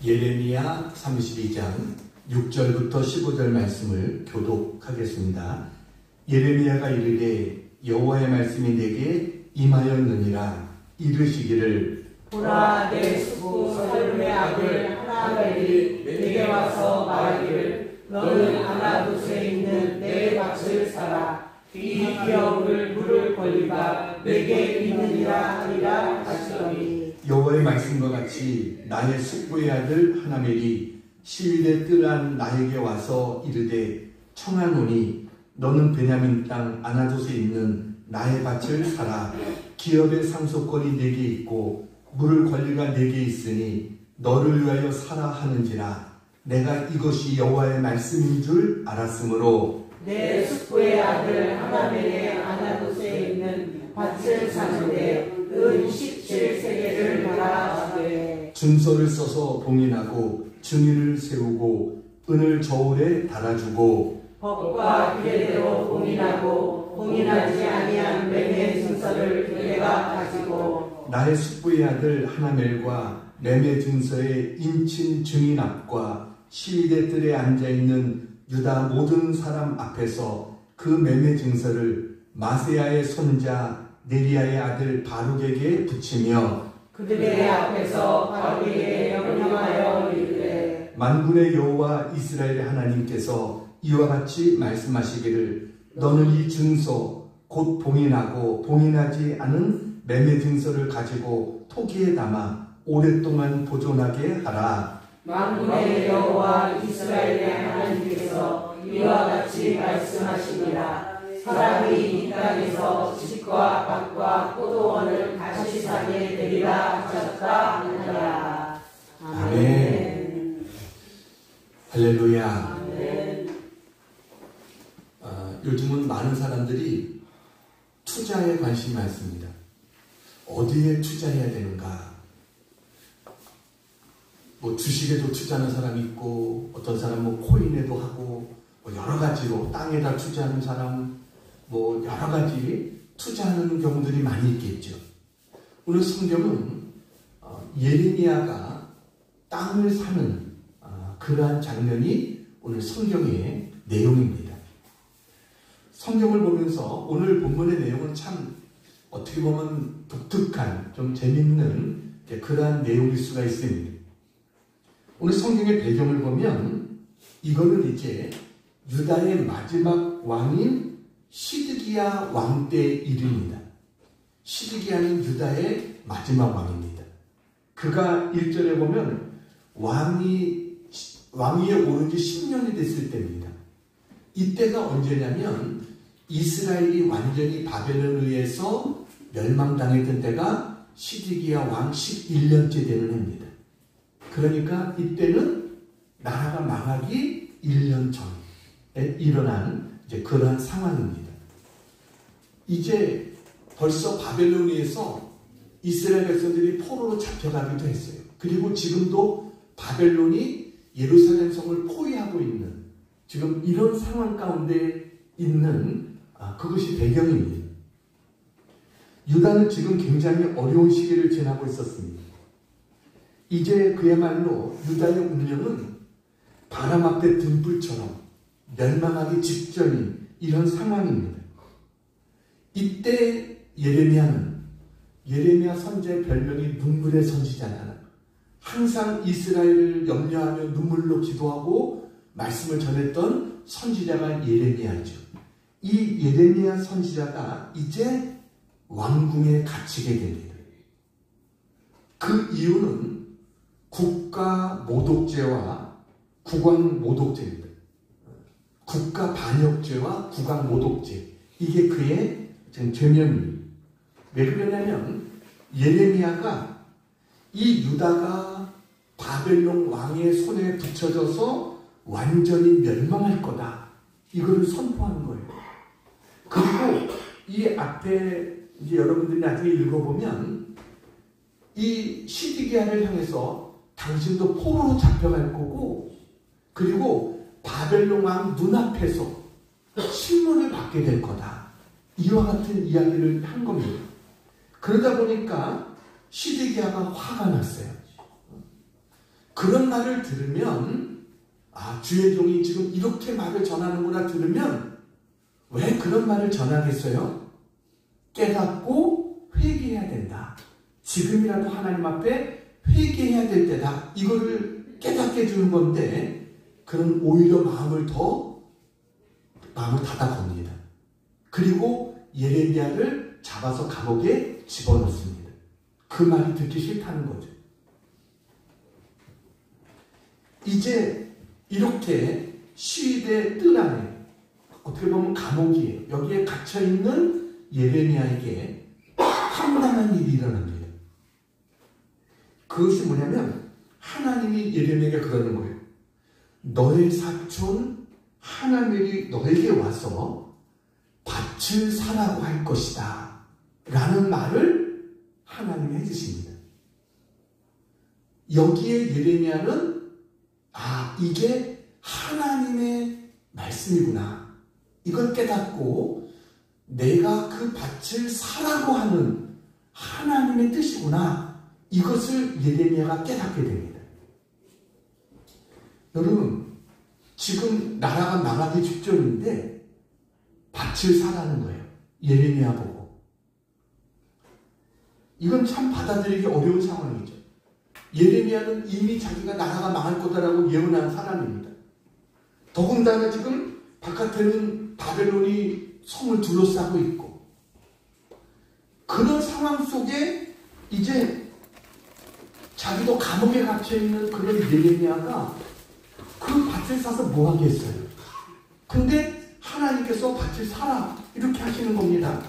예레미야 32장 6절부터 15절 말씀을 교독하겠습니다. 예레미야가 이르되 여호와의 말씀이 내게 임하였느니라. 이르시기를 보라, 내 숙부 살룸의 아들 하나멜이 내게 와서 말하기를 너는 아나도스에 있는 내 밭을 사라. 이 기업을 물을 권리가 내게 있느니라 하리라 하시더니 여호와의 말씀과 같이 나의 숙부의 아들 하나멜이 시위대 뜰한 나에게 와서 이르되 청하노니 너는 베냐민 땅 아나도스에 있는 나의 밭을 사라. 기업의 상속권이 내게 있고 물을 권리가 내게 있으니 너를 위하여 사라 하는지라. 내가 이것이 여호와의 말씀인 줄 알았으므로 내 숙부의 아들 하나멜의 아나도스에 있는 밭을 사는데 은 17세겔을 달아 주되 준서를 써서 봉인하고 증인을 세우고 은을 저울에 달아주고 법과 규례대로 봉인하고 봉인하지 아니한 매매 증서를 내가 가지고 나의 숙부의 아들 하나멜과 매매 증서의 인친 증인 앞과 시위대 뜰에 앉아있는 유다 모든 사람 앞에서 그 매매 증서를 마세야의 손자 네리야의 아들 바룩에게 붙이며 그들의 앞에서 바룩에게 명령하여 이르되 만군의 여호와 이스라엘의 하나님께서 이와 같이 말씀하시기를 너는 이 증서 곧 봉인하고 봉인하지 않은 매매 증서를 가지고 토기에 담아 오랫동안 보존하게 하라. 만군의 여호와 이스라엘의 하나님께서 이와 같이 말씀하시니라. 사람이 이 땅에서 집과 밭과 포도원을 다시 사게 되리라 하셨다 하니라. 아멘. 할렐루야. 아멘. 요즘은 많은 사람들이 투자에 관심이 많습니다. 어디에 투자해야 되는가? 뭐 주식에도 투자하는 사람이 있고 어떤 사람은 뭐 코인에도 하고 뭐 여러 가지로 땅에다 투자하는 사람 뭐 여러 가지 투자하는 경우들이 많이 있겠죠. 오늘 성경은 예레미야가 땅을 사는 그러한 장면이 오늘 성경의 내용입니다. 성경을 보면서 오늘 본문의 내용은 참 어떻게 보면 독특한 좀 재밌는 그러한 내용일 수가 있습니다. 오늘 성경의 배경을 보면 이거는 이제 유다의 마지막 왕인 시드기야 왕 때의 일입니다. 시드기야는 유다의 마지막 왕입니다. 그가 1절에 보면 왕위에 오른 지 10년이 됐을 때입니다. 이때가 언제냐면 이스라엘이 완전히 바벨론에 의해서 멸망당했던 때가 시드기야 왕 11년째 되는 해입니다. 그러니까 이때는 나라가 망하기 1년 전에 일어난 그러한 상황입니다. 이제 벌써 바벨론에서 이스라엘 백성들이 포로로 잡혀가기도 했어요. 그리고 지금도 바벨론이 예루살렘 성을 포위하고 있는 지금 이런 상황 가운데 있는 그것이 배경입니다. 유다는 지금 굉장히 어려운 시기를 지나고 있었습니다. 이제 그야말로 유다의 운명은 바람 앞에 등불처럼 멸망하기 직전인 이런 상황입니다. 이때 예레미야 선지자의 별명이 눈물의 선지자잖아요. 항상 이스라엘을 염려하며 눈물로 기도하고 말씀을 전했던 선지자가 예레미야죠. 이 예레미야 선지자가 이제 왕궁에 갇히게 됩니다. 그 이유는 국가 모독죄와 국왕 모독죄입니다. 국가 반역죄와 국왕 모독죄. 이게 그의 죄명입니다. 왜 그러냐면 예레미야가 이 유다가 바벨론 왕의 손에 붙여져서 완전히 멸망할 거다. 이거를 선포하는 거예요. 그리고 이 앞에 이제 여러분들이 나중에 읽어보면 이 시드기야를 향해서 당신도 포로로 잡혀갈 거고 그리고 바벨론 왕 눈앞에서 신문을 받게 될 거다. 이와 같은 이야기를 한 겁니다. 그러다 보니까 시드기야가 화가 났어요. 그런 말을 들으면 주의 종이 지금 이렇게 말을 전하는구나 들으면 왜 그런 말을 전하겠어요? 깨닫고 회개해야 된다. 지금이라도 하나님 앞에 회개해야 될 때다. 이거를 깨닫게 해주는 건데 그는 오히려 마음을 닫아 겁니다. 그리고 예레미야를 잡아서 감옥에 집어넣습니다. 그 말이 듣기 싫다는 거죠. 이제 이렇게 시위대 뜰 안에 어떻게 보면 감옥이에요. 여기에 갇혀있는 예레미야에게 황당한 일이 일어납니다. 그것이 뭐냐면 하나님이 예레미야에게 그러는 거예요. 너의 사촌 하나멜이 너에게 와서 밭을 사라고 할 것이다 라는 말을 하나님이 해주십니다. 여기에 예레미야는 이게 하나님의 말씀이구나. 이걸 깨닫고 내가 그 밭을 사라고 하는 하나님의 뜻이구나. 이것을 예레미야가 깨닫게 됩니다. 여러분, 지금 나라가 망하기 직전인데 밭을 사라는 거예요. 예레미야 보고. 이건 참 받아들이기 어려운 상황이죠. 예레미야는 이미 자기가 나라가 망할 거다라고 예언한 사람입니다. 더군다나 지금 바깥에는 바벨론이 성을 둘러싸고 있고 그런 상황 속에 이제 자기도 감옥에 갇혀있는 그런 예레미야가 그 밭을 사서 뭐 하겠어요? 근데 하나님께서 밭을 사라 이렇게 하시는 겁니다.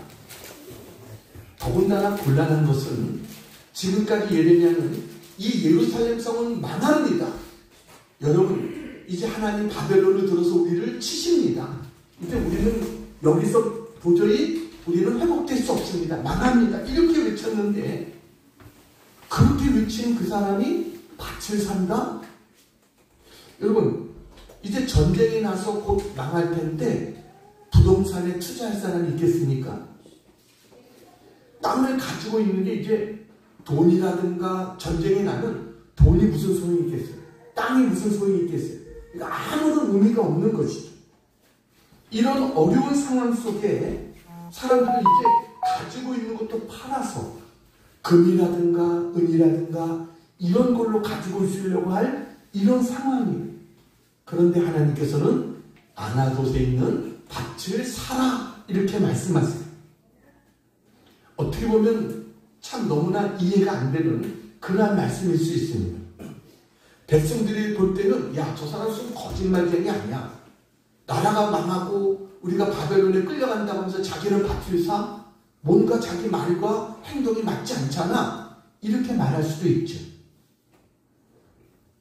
더군다나 곤란한 것은 지금까지 예레미야는 이 예루살렘 성은 망합니다. 여러분, 이제 하나님 바벨론을 들어서 우리를 치십니다. 이제 우리는 여기서 도저히 우리는 회복될 수 없습니다. 망합니다. 이렇게 외쳤는데 그렇게 외친 그 사람이 밭을 산다? 여러분, 이제 전쟁이 나서 곧 망할 텐데 부동산에 투자할 사람이 있겠습니까? 땅을 가지고 있는 게 이제 돈이라든가 전쟁이 나면 돈이 무슨 소용이 있겠어요? 땅이 무슨 소용이 있겠어요? 그러니까 아무런 의미가 없는 것이죠. 이런 어려운 상황 속에 사람들은 이제 가지고 있는 것도 팔아서 금이라든가 은이라든가 이런 걸로 가지고 있으려고 할 이런 상황이에요. 그런데 하나님께서는 아나돗에 있는 밭을 사라 이렇게 말씀하세요. 어떻게 보면 참 너무나 이해가 안 되는 그러한 말씀일 수 있습니다. 백성들이 볼 때는 저 사람 무슨 거짓말쟁이 아니야. 나라가 망하고 우리가 바벨론에 끌려간다고 하면서 자기는 밭을 사? 뭔가 자기 말과 행동이 맞지 않잖아. 이렇게 말할 수도 있죠.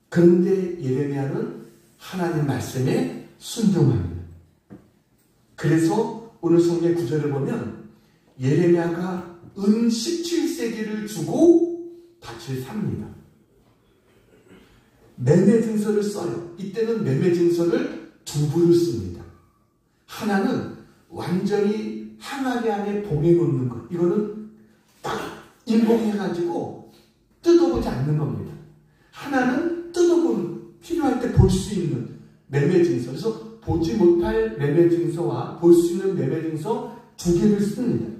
그런데 예레미야는 하나님 말씀에 순종합니다. 그래서 오늘 성경 구절을 보면 예레미야가 은 17세기를 주고 밭을 삽니다. 매매 증서를 써요. 이때는 매매 증서를 두 부를 씁니다. 하나는 완전히 항아리 안에 봉해놓는 것. 이거는 딱 인봉해가지고 뜯어보지 않는 겁니다. 하나는 뜯어보는, 필요할 때 볼 수 있는 매매 증서. 그래서 보지 못할 매매 증서와 볼 수 있는 매매 증서 두 개를 씁니다.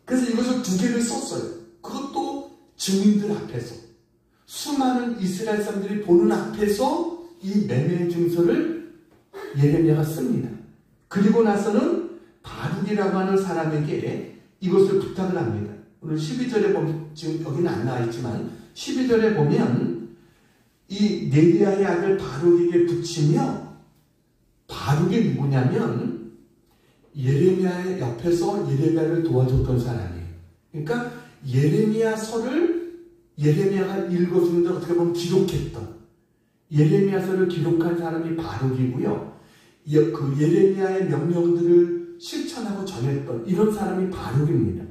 그래서 이것을 두 개를 썼어요. 그것도 증인들 앞에서. 수많은 이스라엘 사람들이 보는 앞에서 이 매매 증서를 예레미야가 씁니다. 그리고 나서는 바룩이라고 하는 사람에게 이것을 부탁을 합니다. 오늘 12절에 보면, 지금 여기는 안 나와 있지만 12절에 보면 이 네리야의 아들 바룩에게 붙이며, 바룩이 누구냐면 예레미야의 옆에서 예레미야를 도와줬던 사람이에요. 그러니까 예레미야서를 예레미야가 읽어주는데 어떻게 보면 기록했던, 예레미야서를 기록한 사람이 바룩이고요. 그 예레미야의 명령들을 실천하고 전했던 이런 사람이 바룩입니다.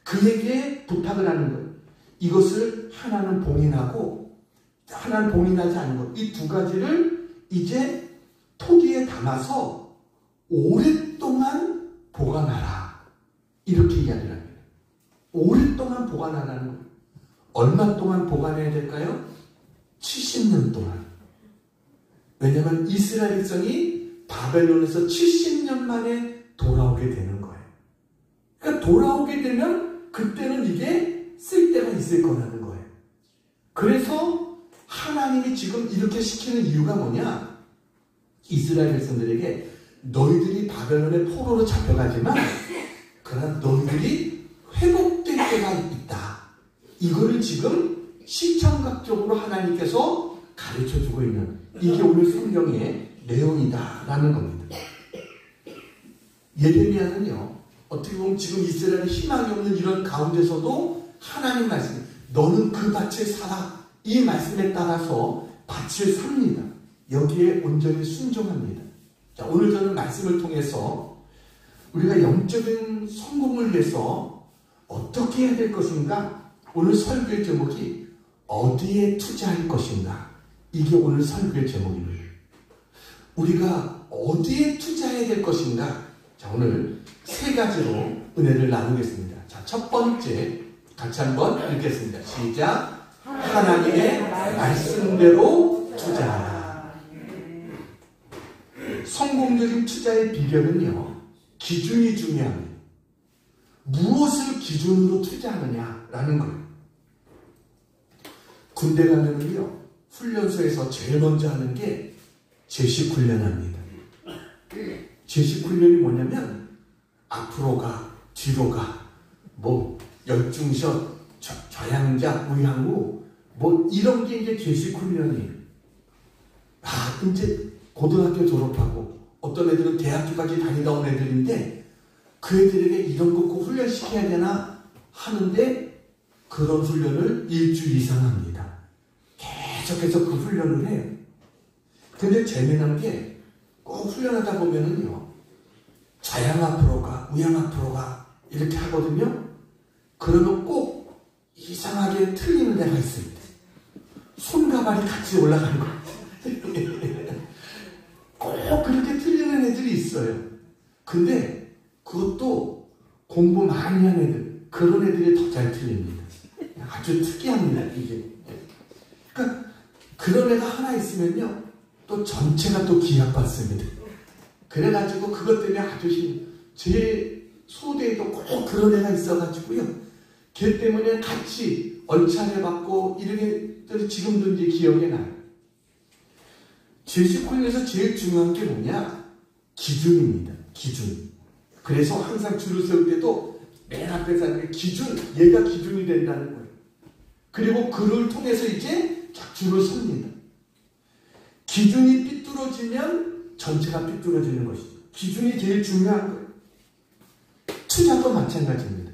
그에게 부탁을 하는 거예요. 이것을 하나는 봉인하고 하나는 봉인하지 않는 것. 이 두 가지를 이제 토기에 담아서 오랫동안 보관하라. 이렇게 이야기를 합니다. 오랫동안 보관하라는 거예요. 얼마 동안 보관해야 될까요? 70년 동안. 왜냐하면 이스라엘 백성이 바벨론에서 70년 만에 돌아오게 되는 거예요. 그러니까 돌아오게 되면 그때는 이게 쓸데가 있을 거라는 거예요. 그래서 하나님이 지금 이렇게 시키는 이유가 뭐냐? 이스라엘 백성들에게 너희들이 바벨론의 포로로 잡혀가지만 그러나 너희들이 회복될 때가 있다. 이거를 지금 시청각적으로 하나님께서 가르쳐주고 있는 이게 오늘 성경의 내용이다라는 겁니다. 예레미야는요, 어떻게 보면 지금 이스라엘이 희망이 없는 이런 가운데서도 하나님 말씀, 너는 그 밭을 사라. 이 말씀에 따라서 밭을 삽니다. 여기에 온전히 순종합니다. 자, 오늘 저는 말씀을 통해서 우리가 영적인 성공을 위해서 어떻게 해야 될 것인가? 오늘 설교의 제목이 어디에 투자할 것인가? 이게 오늘 설교의 제목입니다. 우리가 어디에 투자해야 될 것인가? 자, 오늘 세 가지로 은혜를 나누겠습니다. 자, 첫 번째 같이 한번 읽겠습니다. 시작. 하나님의 말씀대로 투자하라. 성공적인 투자의 비결은요, 기준이 중요합니다. 무엇을 기준으로 투자하느냐라는 거예요. 군대 가면은요, 훈련소에서 제일 먼저 하는 게 제식 훈련합니다. 제식 훈련이 뭐냐면 앞으로 가, 뒤로 가, 뭐 열중샷, 좌양자, 우양우, 뭐 이런 게 이제 제식 훈련이에요. 아, 이제 고등학교 졸업하고 어떤 애들은 대학교까지 다니다 온 애들인데 그 애들에게 이런 거 꼭 훈련시켜야 되나 하는데 그런 훈련을 일주일 이상 합니다. 계속해서 그 훈련을 해요. 근데 재미난 게 꼭 훈련하다 보면은요, 좌양 앞으로 가, 우양 앞으로 가 이렇게 하거든요. 그러면 꼭 이상하게 틀리는 데가 있습니다. 손가발이 같이 올라가는 거예요. 꼭 그렇게 틀리는 애들이 있어요. 근데 그것도 공부 많이 한 애들, 그런 애들이 더 잘 틀립니다. 아주 특이합니다, 이게. 그러니까 그런 애가 하나 있으면요, 또 전체가 또 기합받습니다. 그래가지고 그것 때문에 아주 제 소대에도 꼭 그런 애가 있어가지고요, 걔 때문에 같이 얼차례 받고 이렇게 지금도 이제 기억에 나요. 제식훈련에서 제일 중요한 게 뭐냐? 기준입니다. 기준. 그래서 항상 줄을 세울 때도 맨 앞에 사는 기준, 얘가 기준이 된다는 거예요. 그리고 그를 통해서 이제 쫙 줄을 섭니다. 기준이 삐뚤어지면 전체가 삐뚤어지는 것이죠. 기준이 제일 중요한 거예요. 투자도 마찬가지입니다.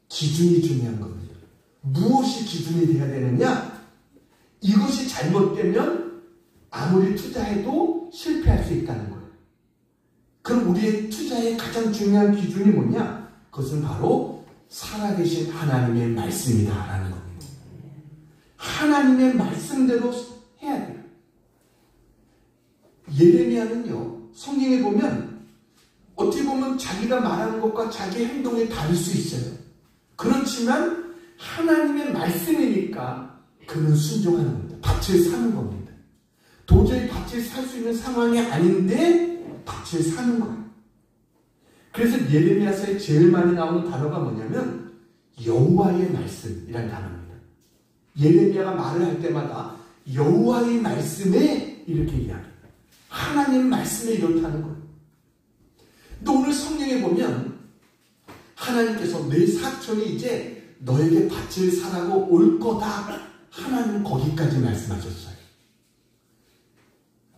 기준이 중요한 겁니다. 무엇이 기준이 돼야 되느냐? 이것이 잘못되면 아무리 투자해도 실패할 수 있다는 거예요. 그럼 우리의 투자의 가장 중요한 기준이 뭐냐? 그것은 바로 살아계신 하나님의 말씀이다라는 겁니다. 하나님의 말씀대로 해야 돼요. 예레미야는요, 성경에 보면 어떻게 보면 자기가 말하는 것과 자기의 행동이 다를 수 있어요. 그렇지만 하나님의 말씀이니까 그는 순종하는 겁니다. 밭을 사는 겁니다. 도저히 밭을 살 수 있는 상황이 아닌데 밭을 사는 거예요. 그래서 예레미야서에 제일 많이 나오는 단어가 뭐냐면 여호와의 말씀이라는 단어입니다. 예레미야가 말을 할 때마다 여호와의 말씀에 이렇게 이야기해요. 하나님 말씀에 이렇다는 거예요. 또 오늘 성경에 보면 하나님께서 내 사촌이 이제 너에게 밭을 사라고 올 거다. 하나님 거기까지 말씀하셨어요.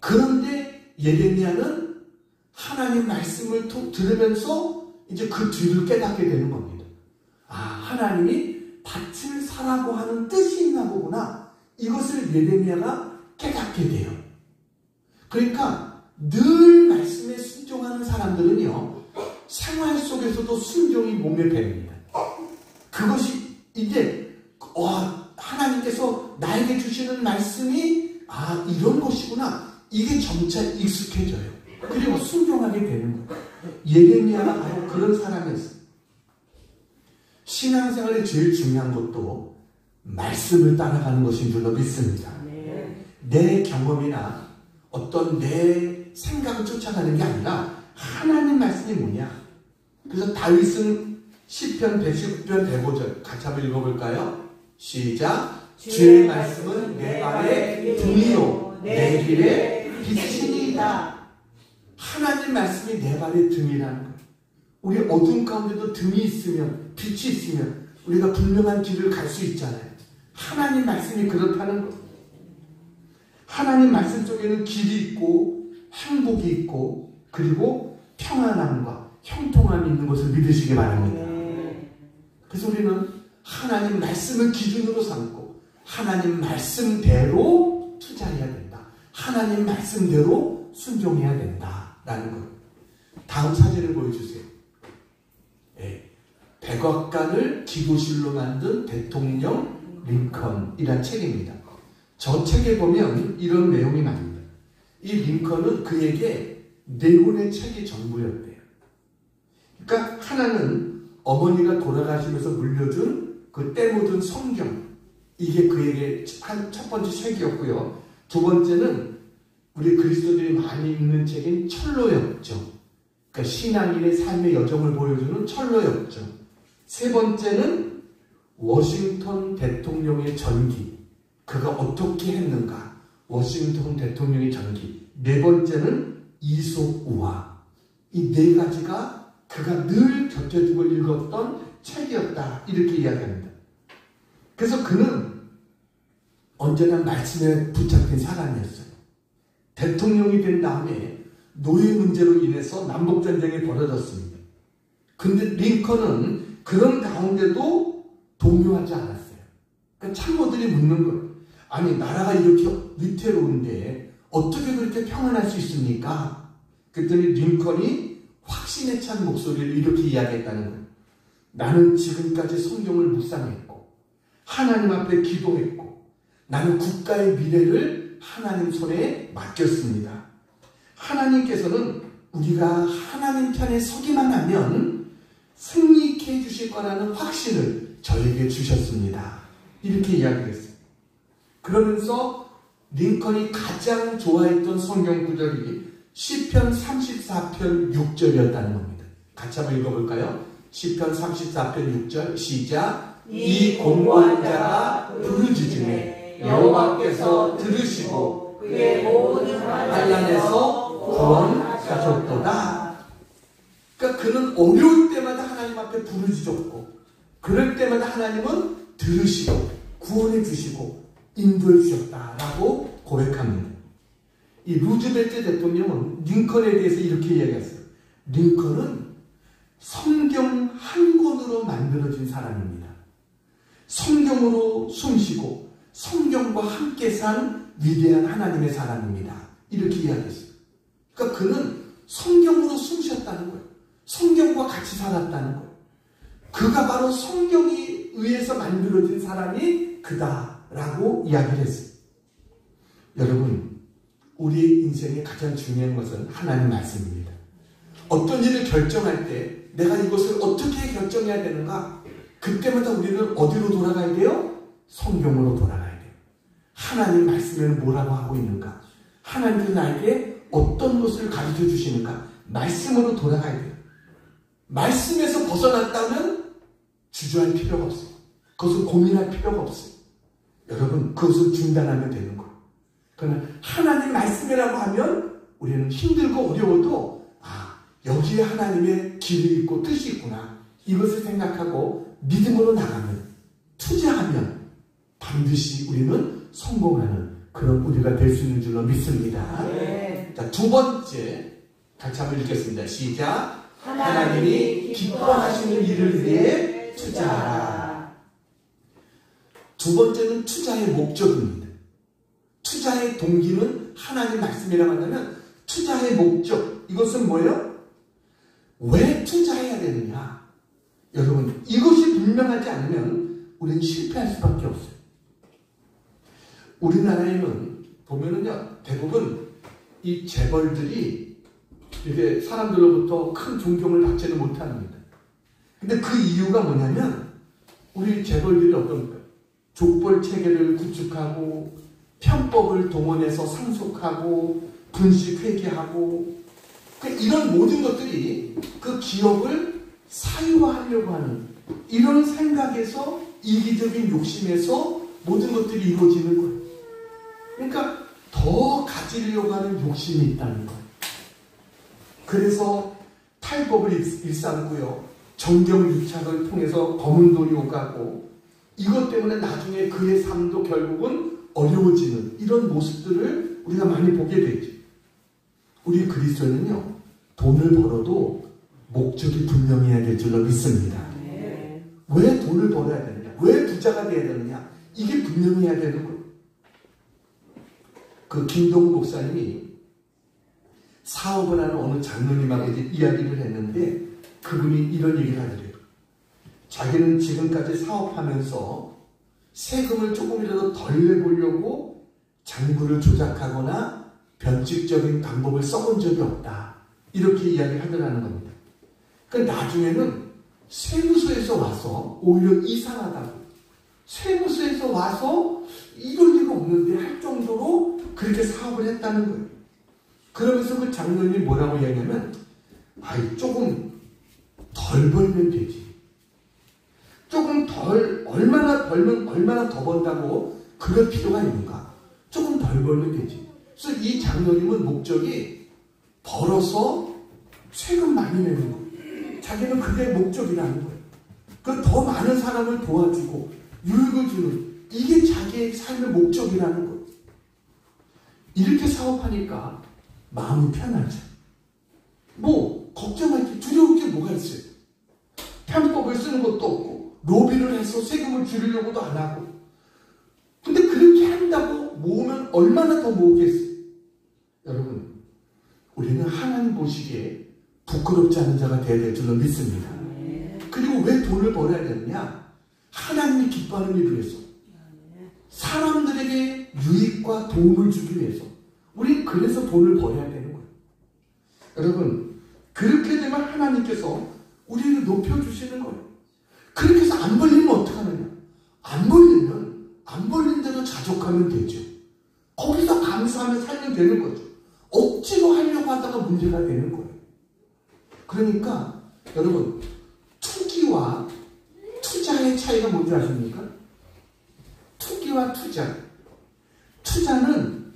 그런데 예레미야는 하나님 말씀을 들으면서 이제 그 뒤를 깨닫게 되는 겁니다. 아, 하나님이 밭을 사라고 하는 뜻이 있나 보구나. 이것을 예레미야가 깨닫게 돼요. 그러니까 늘 말씀에 순종하는 사람들은요, 생활 속에서도 순종이 몸에 배입니다. 그것이 이제 하나님께서 나에게 주시는 말씀이 이런 것이구나. 이게 점차 익숙해져요. 그리고 순종하게 되는 거예요. 예레미야가 바로 그런 사람이었어요. 신앙생활에 제일 중요한 것도 말씀을 따라가는 것인 줄로 믿습니다. 내 경험이나 어떤 내 생각을 쫓아가는 게 아니라 하나님 말씀이 뭐냐. 그래서 다윗은 시편 119편 105절 같이 한번 읽어볼까요? 시작. 주의 말씀은 내 발의 등이요 내 길의 빛이니이다. 하나님 말씀이 내 발의 등이라는 거예요. 우리 어둠 가운데도 등이 있으면, 빛이 있으면 우리가 분명한 길을 갈 수 있잖아요. 하나님 말씀이 그렇다는 거예요. 하나님 말씀 속에는 길이 있고 행복이 있고 그리고 평안함과 형통함이 있는 것을 믿으시기 바랍니다. 그래서 우리는 하나님 말씀을 기준으로 삼고 하나님 말씀대로 투자해야 된다. 하나님 말씀대로 순종해야 된다라는 거예요. 다음 사진을 보여주세요. 네. 백악관을 기도실로 만든 대통령 링컨이란 책입니다. 저 책에 보면 이런 내용이 나옵니다. 이 링컨은 그에게 4권의 책이 전부였대요. 그러니까 하나는 어머니가 돌아가시면서 물려준 그 때 묻은 성경, 이게 그에게 첫 번째 책이었고요. 두 번째는 우리 그리스도들이 많이 읽는 책인 철로역정, 그러니까 신앙인의 삶의 여정을 보여주는 철로역정. 세 번째는 워싱턴 대통령의 전기, 그가 어떻게 했는가, 워싱턴 대통령의 전기. 네 번째는 이솝우화. 이 4가지가 그가 늘 곁에 두고 읽었던 책이었다, 이렇게 이야기합니다. 그래서 그는 언제나 말씀에 붙잡힌 사람이었어요. 대통령이 된 다음에 노예 문제로 인해서 남북전쟁이 벌어졌습니다. 근데 링컨은 그런 가운데도 동요하지 않았어요. 그러니까 참모들이 묻는 거예요. 아니, 나라가 이렇게 위태로운데 어떻게 그렇게 평안할 수 있습니까? 그랬더니 링컨이 확신에 찬 목소리를 이렇게 이야기했다는 거예요. 나는 지금까지 성경을 묵상했고 하나님 앞에 기도했고 나는 국가의 미래를 하나님 손에 맡겼습니다. 하나님께서는 우리가 하나님 편에 서기만 하면 승리케 해주실 거라는 확신을 저에게 주셨습니다. 이렇게 이야기했어요. 그러면서 링컨이 가장 좋아했던 성경 구절이 시편 34편 6절이었다는 겁니다. 같이 한번 읽어볼까요? 시편 34편 6절 시작. 이 공고한 자가 부르짖음에 여호와께서 들으시고 그의 모든 환난에서 구원하셨도다. 그러니까 그는 어려울 때마다 하나님 앞에 부르짖었고 그럴 때마다 하나님은 들으시고 구원해 주시고 인도해 주셨다라고 고백합니다. 이 루즈벨트 대통령은 링컨에 대해서 이렇게 이야기했어요. 링컨은 성경 한 권으로 만들어진 사람입니다. 성경으로 숨쉬고 성경과 함께 산 위대한 하나님의 사람입니다. 이렇게 이야기했어요. 그러니까 그는 성경으로 숨쉬었다는 거예요. 성경과 같이 살았다는 거예요. 그가 바로 성경에 의해서 만들어진 사람이 그다라고 이야기를 했어요. 여러분, 우리 인생의 가장 중요한 것은 하나님 말씀입니다. 어떤 일을 결정할 때 내가 이것을 어떻게 결정해야 되는가? 그때마다 우리는 어디로 돌아가야 돼요? 성경으로 돌아가야 돼요. 하나님 말씀에는 뭐라고 하고 있는가? 하나님께서 나에게 어떤 것을 가르쳐 주시는가? 말씀으로 돌아가야 돼요. 말씀에서 벗어났다면 주저할 필요가 없어요. 그것을 고민할 필요가 없어요. 여러분, 그것을 중단하면 되는 거예요. 그러나 하나님 말씀이라고 하면 우리는 힘들고 어려워도 여기에 하나님의 길이 있고 뜻이 있구나. 이것을 생각하고 믿음으로 나가면, 투자하면 반드시 우리는 성공하는 그런 우리가 될 수 있는 줄로 믿습니다. 네. 자, 두 번째 같이 한번 읽겠습니다. 시작. 하나님이 기뻐하시는 일을 위해 투자하라. 두 번째는 투자의 목적입니다. 투자의 동기는 하나님 말씀이라고 한다면 투자의 목적, 이것은 뭐예요? 왜 투자해야 되느냐? 여러분, 이것이 분명하지 않으면 우리는 실패할 수밖에 없어요. 우리나라에는 보면은요, 대부분 이 재벌들이 이렇게 사람들로부터 큰 존경을 받지는 못합니다. 근데 그 이유가 뭐냐면 우리 재벌들이 어떤가? 족벌 체계를 구축하고 편법을 동원해서 상속하고 분식 회계하고 이런 모든 것들이 그 기업을 사유화하려고 하는 이런 생각에서 이기적인 욕심에서 모든 것들이 이루어지는 거예요. 그러니까 더 가지려고 하는 욕심이 있다는 거예요. 그래서 탈법을 일삼고요. 정경유착을 통해서 검은 돈이 오가고 이것 때문에 나중에 그의 삶도 결국은 어려워지는 이런 모습들을 우리가 많이 보게 되죠. 우리 그리스도인은요. 돈을 벌어도 목적이 분명해야 될 줄로 믿습니다. 왜 돈을 벌어야 되느냐? 왜 부자가 되어야 되느냐? 이게 분명해야 되는 거예요. 그 김동욱 목사님이 사업을 하는 어느 장로님하고 이야기를 했는데 그분이 이런 얘기를 하더래요. 자기는 지금까지 사업하면서 세금을 조금이라도 덜 내보려고 장부를 조작하거나 변칙적인 방법을 써본 적이 없다. 이렇게 이야기를 하더라는 겁니다. 그러니까 나중에는 세무서에서 와서 오히려 이상하다고. 세무서에서 와서 이럴 리가 없는데 할 정도로 그렇게 사업을 했다는 거예요. 그러면서 그 장로님이 뭐라고 이야기하면 조금 덜 벌면 되지. 조금 덜 얼마나 벌면 얼마나 더 번다고 그럴 필요가 있는가. 조금 덜 벌면 되지. 그래서 이 장로님은 목적이 벌어서 세금 많이 내는 거예요. 자기는 그게 목적이라는 거예요. 그 더 많은 사람을 도와주고 유익을 주는 이게 자기의 삶의 목적이라는 거예요. 이렇게 사업하니까 마음이 편하죠. 뭐 걱정할 게 두려울 게 뭐가 있어요. 편법을 쓰는 것도 없고 로비를 해서 세금을 줄이려고도 안 하고. 근데 그렇게 한다고 모으면 얼마나 더 모으겠어요. 여러분 우리는 하나님 보시기에 부끄럽지 않은 자가 되어야 될 줄로 믿습니다. 그리고 왜 돈을 벌어야 되느냐? 하나님이 기뻐하는 일을 위해서, 사람들에게 유익과 도움을 주기 위해서. 우린 그래서 돈을 벌어야 되는 거예요. 여러분 그렇게 되면 하나님께서 우리를 높여주시는 거예요. 그렇게 해서 안 벌리면 어떡하느냐? 안 벌린 대로 자족하면 되죠. 거기서 감사하며 살면 되는 거죠. 억지로 하려고 하다가 문제가 되는 거예요. 그러니까 여러분 투기와 투자의 차이가 뭔지 아십니까? 투기와 투자는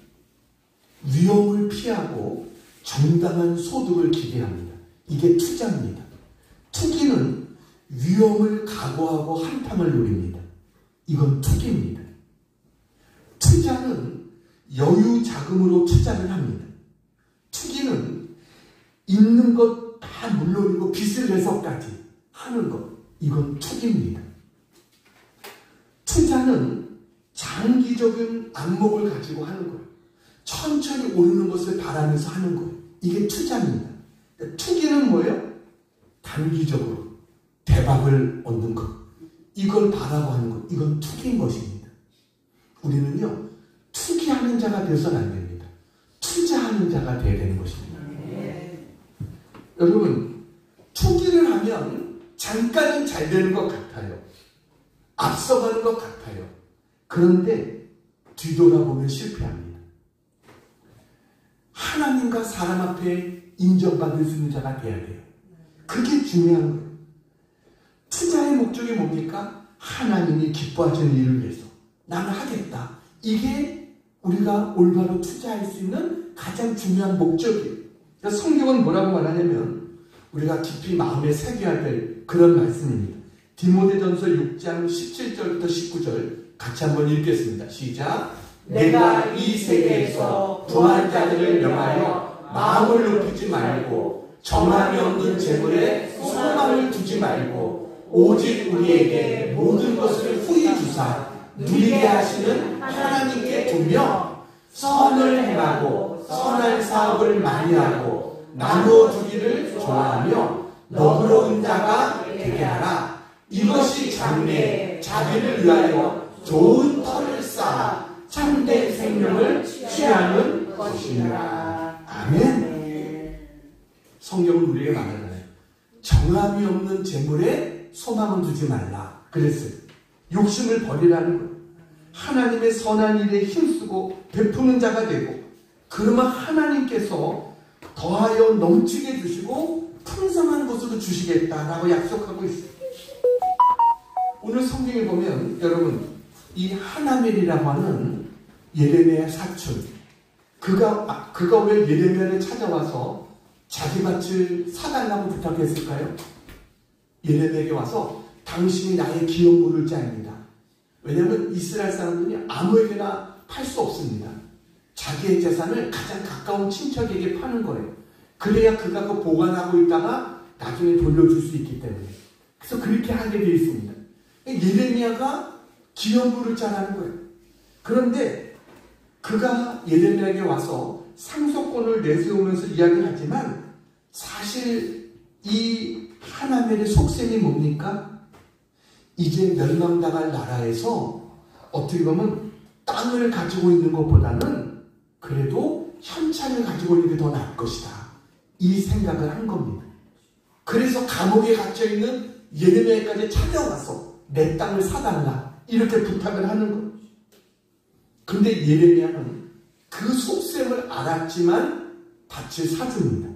위험을 피하고 정당한 소득을 기대합니다. 이게 투자입니다. 투기는 위험을 각오하고 한탕을 노립니다. 이건 투기입니다. 투자는 여유 자금으로 투자를 합니다. 투기는 있는 것 다 물론이고 빚을 내서까지 하는 것. 이건 투기입니다. 투자는 장기적인 안목을 가지고 하는 거예요. 천천히 오르는 것을 바라면서 하는 거예요. 이게 투자입니다. 투기는 뭐예요? 단기적으로 대박을 얻는 것. 이걸 바라고 하는 것. 이건 투기인 것입니다. 우리는요. 투기하는 자가 되어서는 안 됩니다. 투자하는 자가 되어야 되는 것입니다. 여러분 투기를 하면 잠깐은 잘 되는 것 같아요. 앞서가는 것 같아요. 그런데 뒤돌아보면 실패합니다. 하나님과 사람 앞에 인정받을 수 있는 자가 돼야 돼요. 그게 중요한 거예요. 투자의 목적이 뭡니까? 하나님이 기뻐하시는 일을 위해서 나는 하겠다. 이게 우리가 올바로 투자할 수 있는 가장 중요한 목적이에요. 그러니까 성경은 뭐라고 말하냐면 우리가 깊이 마음에 새겨야 될 그런 말씀입니다. 디모데전서 6장 17절부터 19절 같이 한번 읽겠습니다. 시작. 내가 이 세계에서 부한 자들을 명하여 마음을 높이지 말고 정함이 없는 재물에 소망을 두지 말고 오직 우리에게 모든 것을 후히 주사 누리게 하시는 하나님께 두며 선을 행하고 선한 사업을 많이 하고 나누어 주기를 좋아하며 너그러운 자가 되게 하라. 이것이 장래에 자기를 위하여 좋은 터를 쌓아 참된 생명을 취하는 것이니라. 아멘. 성경은 우리에게 말하잖아요. 정함이 없는 재물에 소망을 두지 말라. 그랬어요. 욕심을 버리라는 거예요. 하나님의 선한 일에 힘쓰고 베푸는 자가 되고, 그러면 하나님께서 더하여 넘치게 주시고 풍성한 것으로 주시겠다라고 약속하고 있어요. 오늘 성경에 보면 여러분, 이 하나멜이라고 하는 예레미야의 사촌, 그가 왜 예레미야를 찾아와서 자기 밭을 사달라고 부탁했을까요? 예레미야에게 와서 당신이 나의 기업물을 짜입니다. 왜냐하면 이스라엘 사람들이 아무에게나 팔 수 없습니다. 자기의 재산을 가장 가까운 친척에게 파는 거예요. 그래야 그가 그 보관하고 있다가 나중에 돌려줄 수 있기 때문에. 그래서 그렇게 하게 되어 있습니다. 예레미야가 기업물을 짜라는 거예요. 그런데 그가 예레미야에게 와서 상속권을 내세우면서 이야기하지만, 사실 이 하나멜의 속셈이 뭡니까? 이제 멸망당할 나라에서 어떻게 보면 땅을 가지고 있는 것보다는 그래도 현찰을 가지고 있는 게 더 나을 것이다, 이 생각을 한 겁니다. 그래서 감옥에 갇혀있는 예레미야까지 찾아와서 내 땅을 사달라 이렇게 부탁을 하는 거예요. 그런데 예레미야는 그 속셈을 알았지만 밭을 사줍니다.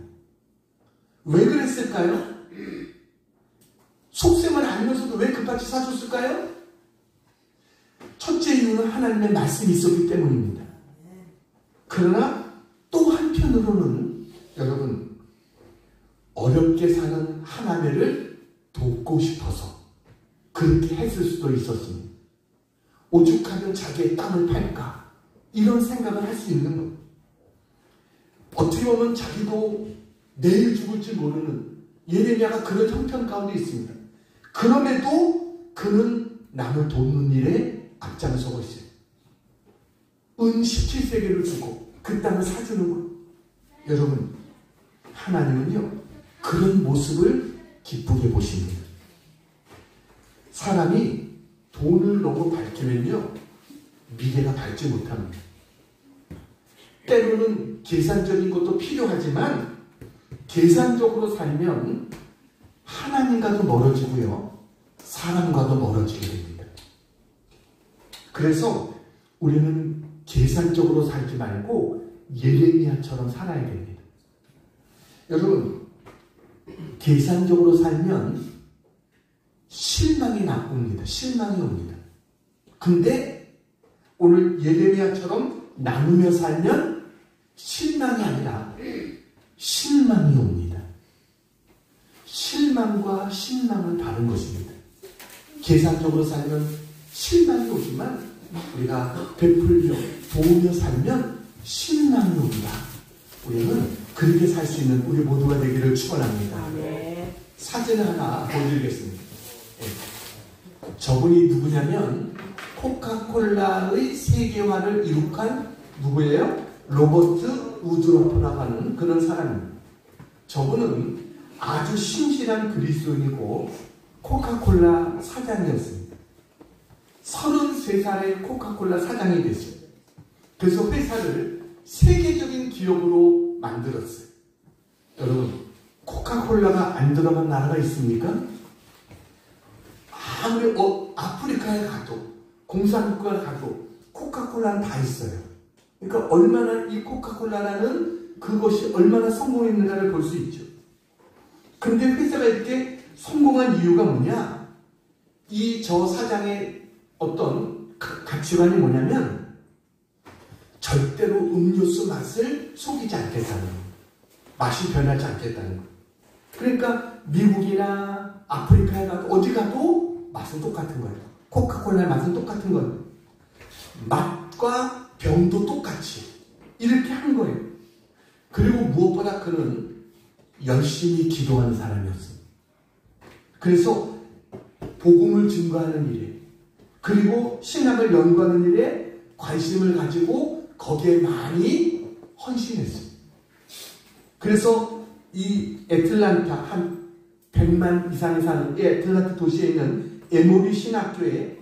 왜 그랬을까요? 속셈을 알면서도 왜 그 밭을 사줬을까요? 첫째 이유는 하나님의 말씀이 있었기 때문입니다. 그러나 또 한편으로는 여러분, 어렵게 사는 하나멜을 돕고 싶어서 그렇게 했을 수도 있었습니다. 오죽하면 자기의 땅을 팔까, 이런 생각을 할 수 있는 것. 어떻게 보면 자기도 내일 죽을지 모르는 예레미야가 그런 형편 가운데 있습니다. 그럼에도 그는 남을 돕는 일에 앞장서고 있어요. 은 17세계를 주고 그 땅을 사주는 것. 여러분, 하나님은요, 그런 모습을 기쁘게 보십니다. 사람이 돈을 너무 밝히면요, 미래가 밝지 못합니다. 때로는 계산적인 것도 필요하지만 계산적으로 살면 하나님과도 멀어지고요, 사람과도 멀어지게 됩니다. 그래서 우리는 계산적으로 살지 말고 예레미야처럼 살아야 됩니다. 여러분, 계산적으로 살면 실망이 옵니다. 실망이 옵니다. 근데 오늘 예레미야처럼 나누며 살면 실망이 아니라 신망이 옵니다. 실망과 신망은 다른 것입니다. 계산적으로 살면 실망이 오지만 우리가 베풀며 도우며 살면 신망이 옵니다. 우리는 그렇게 살 수 있는 우리 모두가 되기를 축원합니다. 사진을 하나 보여드리겠습니다. 저분이 누구냐면 코카콜라의 세계화를 이룩한 누구예요? 로버트 우드로프라고 하는 그런 사람입니다. 저분은 아주 신실한 그리스도인이고 코카콜라 사장이었습니다. 33살에 코카콜라 사장이 됐어요. 그래서 회사를 세계적인 기업으로 만들었어요. 여러분, 코카콜라가 안 들어간 나라가 있습니까? 아무리 아프리카에 가도, 공산국가에 가도 코카콜라는 다 있어요. 그러니까 얼마나 이 코카콜라라는 그것이 얼마나 성공했는가를 볼 수 있죠. 그런데 회사가 이렇게 성공한 이유가 뭐냐? 이 저 사장의 어떤 가치관이 뭐냐면 절대로 음료수 맛을 속이지 않겠다는 거예요. 맛이 변하지 않겠다는 거예요. 그러니까 미국이나 아프리카에 가도 어디 가도 맛은 똑같은 거예요. 코카콜라의 맛은 똑같은 거예요. 맛과 병도 똑같이 이렇게 한 거예요. 그리고 무엇보다 그는 열심히 기도하는 사람이었습니다. 그래서 복음을 증거하는 일에, 그리고 신앙을 연구하는 일에 관심을 가지고 거기에 많이 헌신했습니다. 그래서 이 애틀란타, 한 100만 이상이 사는 이 애틀란타 도시에 있는 에모리 신학교에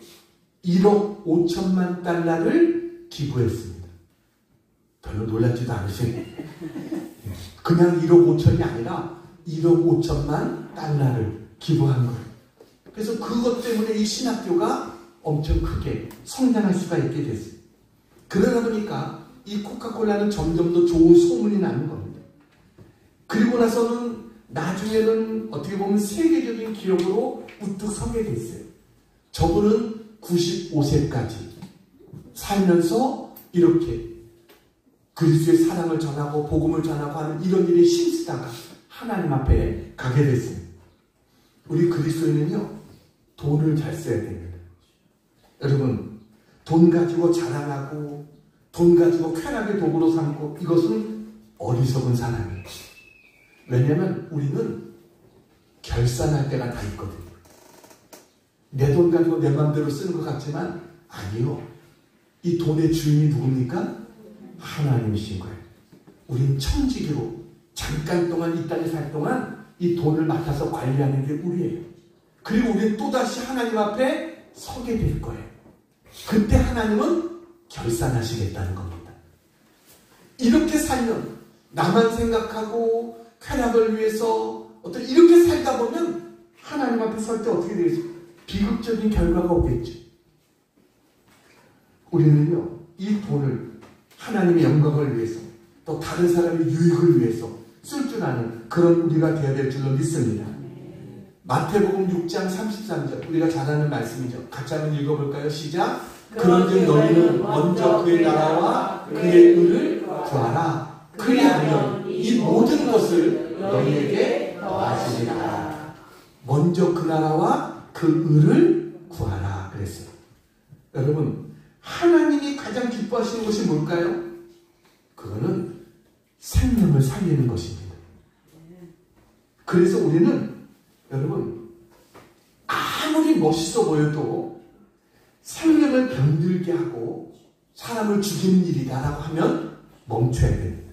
1억 5천만 달러를 기부했습니다. 별로 놀랍지도 않으시네요. 그냥 1억 5천이 아니라 1억 5천만 달러를 기부한 거예요. 그래서 그것 때문에 이 신학교가 엄청 크게 성장할 수가 있게 됐어요. 그러다 보니까 이 코카콜라는 점점 더 좋은 소문이 나는 겁니다. 그리고 나서는 나중에는 어떻게 보면 세계적인 기업으로 우뚝 서게 됐어요. 저분은 95세까지 살면서 이렇게 그리스도의 사랑을 전하고 복음을 전하고 하는 이런 일에 힘쓰다가 하나님 앞에 가게 됐습니다. 우리 그리스도인은요, 돈을 잘 써야 됩니다. 여러분, 돈 가지고 자랑하고 돈 가지고 쾌락의 도구로 삼고 이것은 어리석은 사람이에요. 왜냐하면 우리는 결산할 때가 다 있거든요. 내 돈 가지고 내 마음대로 쓰는 것 같지만 아니요. 이 돈의 주인이 누굽니까? 하나님이신 거예요. 우린 청지기로 잠깐 동안 이 땅에 살 동안 이 돈을 맡아서 관리하는 게 우리예요. 그리고 우리는 또다시 하나님 앞에 서게 될 거예요. 그때 하나님은 결산하시겠다는 겁니다. 이렇게 살면 나만 생각하고 쾌락을 위해서 어떤 이렇게 살다 보면 하나님 앞에 설 때 어떻게 되겠어요? 비극적인 결과가 오겠죠. 우리는요, 이 돈을 하나님의 영광을 위해서 또 다른 사람의 유익을 위해서 쓸 줄 아는 그런 우리가 되어야 될 줄로 믿습니다. 마태복음 6장 33절 우리가 잘 아는 말씀이죠. 같이 한번 읽어볼까요? 시작. 그런즉 너희는 먼저 그의 나라와 그의 의를 구하라. 그리하면 이 모든 것을 너희에게 더하시리라. 먼저 그 나라와 그 의를 구하라 그랬어요. 여러분, 하나님이 가장 기뻐하시는 것이 뭘까요? 그거는 생명을 살리는 것입니다. 그래서 우리는 여러분, 아무리 멋있어 보여도 생명을 병들게 하고 사람을 죽이는 일이다라고 하면 멈춰야 됩니다.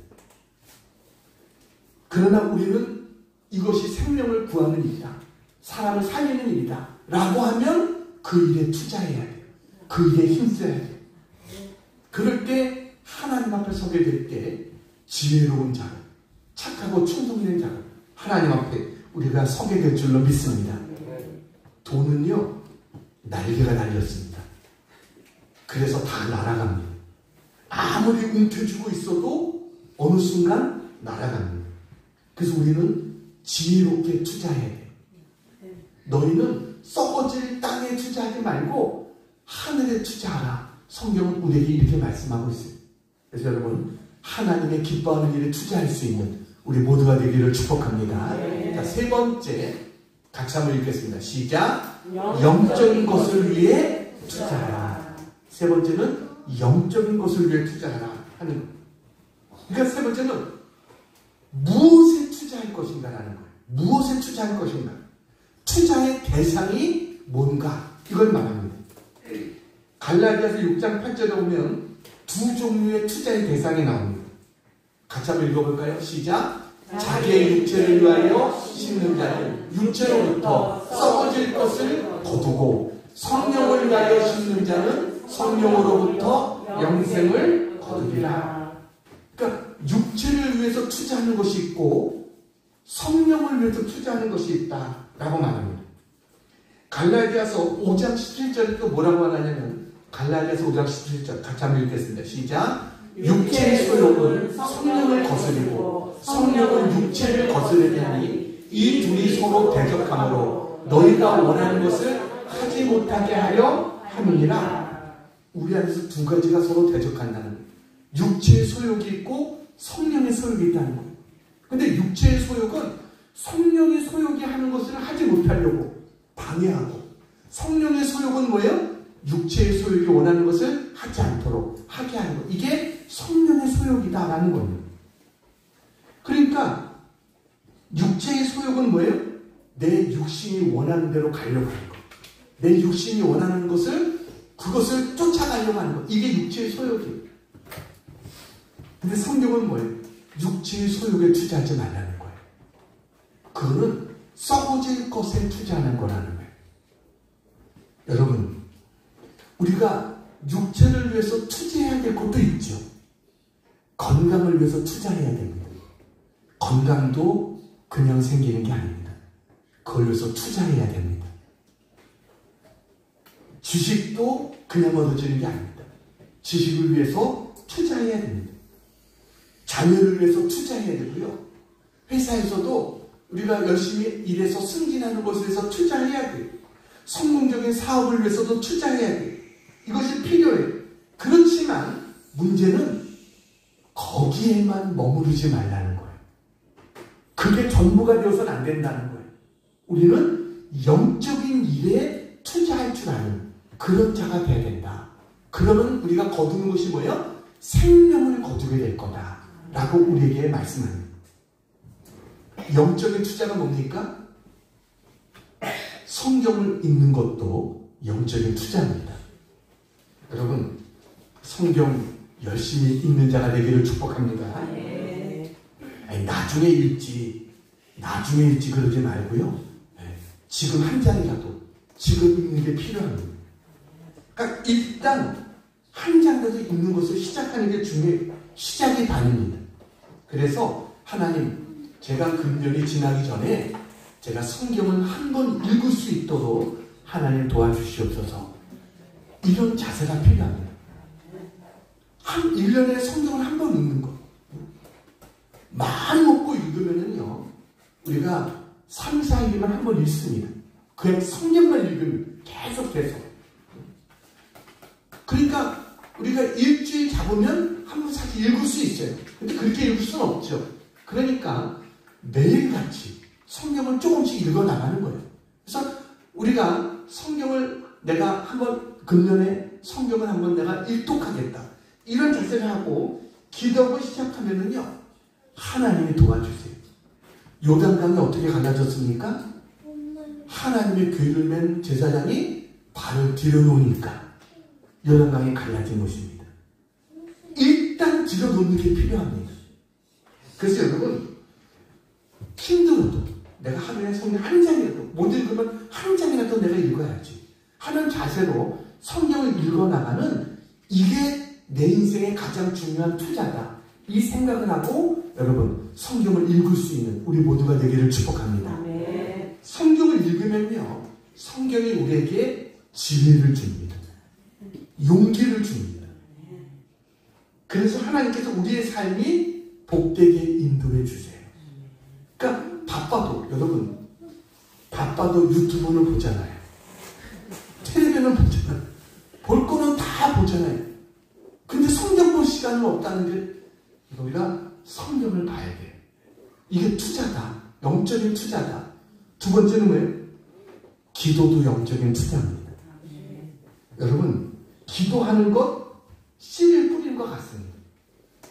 그러나 우리는 이것이 생명을 구하는 일이다, 사람을 살리는 일이다 라고 하면 그 일에 투자해야 돼요. 그 일에 힘써야 돼요. 그럴 때 하나님 앞에 서게 될 때 지혜로운 자로, 착하고 충성된 자로 하나님 앞에 우리가 서게 될 줄로 믿습니다. 돈은요, 날개가 달렸습니다. 그래서 다 날아갑니다. 아무리 움켜쥐고 있어도 어느 순간 날아갑니다. 그래서 우리는 지혜롭게 투자해야 돼요. 너희는 썩어질 땅에 투자하지 말고 하늘에 투자하라. 성경은 우리에게 이렇게 말씀하고 있어요. 그래서 여러분, 하나님의 기뻐하는 일에 투자할 수 있는 우리 모두가 되기를 축복합니다. 자, 세 번째 같이 한번 읽겠습니다. 시작. 영적인 것을 위해 투자하라. 세 번째는 영적인 것을 위해 투자하라 하는 거예요. 그러니까 세 번째는 무엇에 투자할 것인가라는 거예요. 무엇에 투자할 것인가. 투자의 대상이 뭔가 이걸 말합니다. 갈라디아서 6장 8절에 보면 두 종류의 투자의 대상이 나옵니다. 같이 한번 읽어볼까요? 시작. 자기의 육체를 위하여 심는 자는 육체로부터 썩어질 것을 거두고 성령을 위하여 심는 자는 성령으로부터 영생을 거두리라. 그러니까 육체를 위해서 투자하는 것이 있고 성령을 위해서 투자하는 것이 있다라고 말합니다. 갈라디아서 5장 17절에 또 뭐라고 하냐면 갈라디아서 5장 17절 같이 한번 읽겠습니다. 시작. 육체의 소욕은 성령을 거스리고 성령은 육체를 거스르게 하니 이 둘이 서로 대적하므로 너희가 원하는 것을 하지 못하게 하려 함이니라. 우리 안에서 두 가지가 서로 대적한다는 거예요. 육체의 소욕이 있고 성령의 소욕이 있다는 거예요. 근데 육체의 소욕은 성령의 소욕이 하는 것을 하지 못하려고 방해하고, 성령의 소욕은 뭐예요? 육체의 소욕이 원하는 것을 하지 않도록 하게 하는 것. 이게 성령의 소욕이다라는 겁니다. 그러니까 육체의 소욕은 뭐예요? 내 육신이 원하는 대로 가려고 하는 것. 내 육신이 원하는 것을, 그것을 쫓아가려고 하는 것. 이게 육체의 소욕이에요. 근데 성경은 뭐예요? 육체의 소욕에 투자하지 말라는 거예요. 그거는 썩어질 것에 투자하는 거라는 거예요. 여러분, 우리가 육체를 위해서 투자해야 될 것도 있죠. 건강을 위해서 투자해야 됩니다. 건강도 그냥 생기는 게 아닙니다. 그걸 위해서 투자해야 됩니다. 주식도 그냥 얻어지는 게 아닙니다. 지식을 위해서 투자해야 됩니다. 자녀를 위해서 투자해야 되고요. 회사에서도 우리가 열심히 일해서 승진하는 것에 대해서 투자해야 돼요. 성공적인 사업을 위해서도 투자해야 돼요. 이것이 필요해요. 그렇지만 문제는 거기에만 머무르지 말라는 거예요. 그게 전부가 되어서는 안 된다는 거예요. 우리는 영적인 일에 투자할 줄 아는 그런 자가 돼야 된다. 그러면 우리가 거두는 것이 뭐예요? 생명을 거두게 될 거다 라고 우리에게 말씀합니다. 영적인 투자가 뭡니까? 성경을 읽는 것도 영적인 투자입니다. 여러분, 성경 열심히 읽는 자가 되기를 축복합니다. 아니, 나중에 읽지 그러지 말고요. 지금 한 장이라도 지금 읽는 게 필요합니다. 그러니까 일단 한 장이라도 읽는 것을 시작하는 게 중요해요. 시작이 반입니다. 그래서 하나님, 제가 금년이 지나기 전에 제가 성경을 한 번 읽을 수 있도록 하나님 도와주시옵소서. 이런 자세가 필요합니다. 1년에 성경을 한 번 읽는 것. 마음 먹고 읽으면은요, 우리가 3, 4일이면 한 번 읽습니다. 그냥 성경만 읽으면 계속. 그러니까 우리가 일주일 잡으면 한 번 사실 읽을 수 있어요. 근데 그렇게 읽을 수는 없죠. 그러니까 매일같이 성경을 조금씩 읽어 나가는 거예요. 그래서 우리가 성경을 내가 한번 금년에 성경을 한번 내가 일독하겠다. 이런 자세를 하고 기도하고 시작하면은요, 하나님이 도와주세요. 요단강이 어떻게 갈라졌습니까? 하나님의 교회를 맨 제사장이 발을 들여놓으니까 요단강이 갈라진 것입니다. 일단 들여놓는 게 필요합니다. 그래서 여러분, 힘들어도 내가 하루에 성경 한 장이라도 못 읽으면 한 장이라도 내가 읽어야지 하는 자세로 성경을 읽어나가는, 이게 내 인생의 가장 중요한 투자다, 이 생각을 하고 여러분 성경을 읽을 수 있는 우리 모두가 되기를 축복합니다. 성경을 읽으면요, 성경이 우리에게 지혜를 줍니다. 용기를 줍니다. 그래서 하나님께서 우리의 삶이 복되게 인도해 주세요. 그러니까 여러분 바빠도 유튜브는 보잖아요. 텔레비전은 보잖아요. 볼 거는 다 보잖아요. 근데 성경 볼 시간은 없다는 게, 우리가 성경을 봐야 돼요. 이게 투자다. 영적인 투자다. 두 번째는 뭐예요? 기도도 영적인 투자입니다. 여러분, 기도하는 것 씨를 뿌리는 것 같습니다.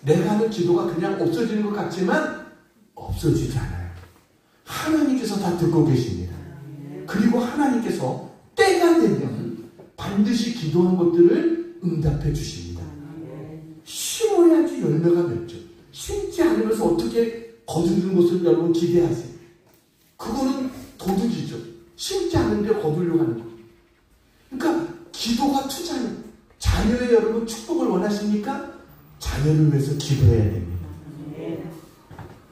내가 하는 기도가 그냥 없어지는 것 같지만 없어지지 않아요. 하나님께서 다 듣고 계십니다. 그리고 하나님께서 때가 되면 반드시 기도한 것들을 응답해 주십니다. 심어야지 열매가 맺죠. 심지 않으면서 어떻게 거두는 것을 여러분 기대하세요? 그거는 도둑이죠. 심지 않은데 거두려고 하는 거예요. 그러니까 기도가 투자는, 자녀의 여러분 축복을 원하십니까? 자녀를 위해서 기도해야 됩니다.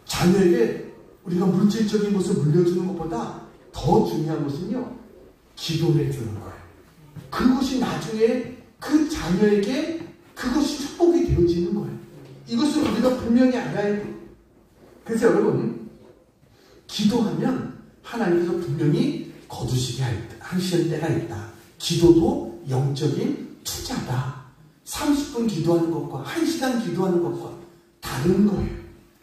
자녀에게 우리가 물질적인 것을 물려주는 것보다 더 중요한 것은요, 기도를 해주는 거예요. 그것이 나중에 그 자녀에게 그것이 축복이 되어지는 거예요. 이것을 우리가 분명히 알아야 돼요. 그래서 여러분, 기도하면 하나님께서 분명히 거두시게 하시는 때가 있다. 기도도 영적인 투자다. 30분 기도하는 것과 1시간 기도하는 것과 다른 거예요.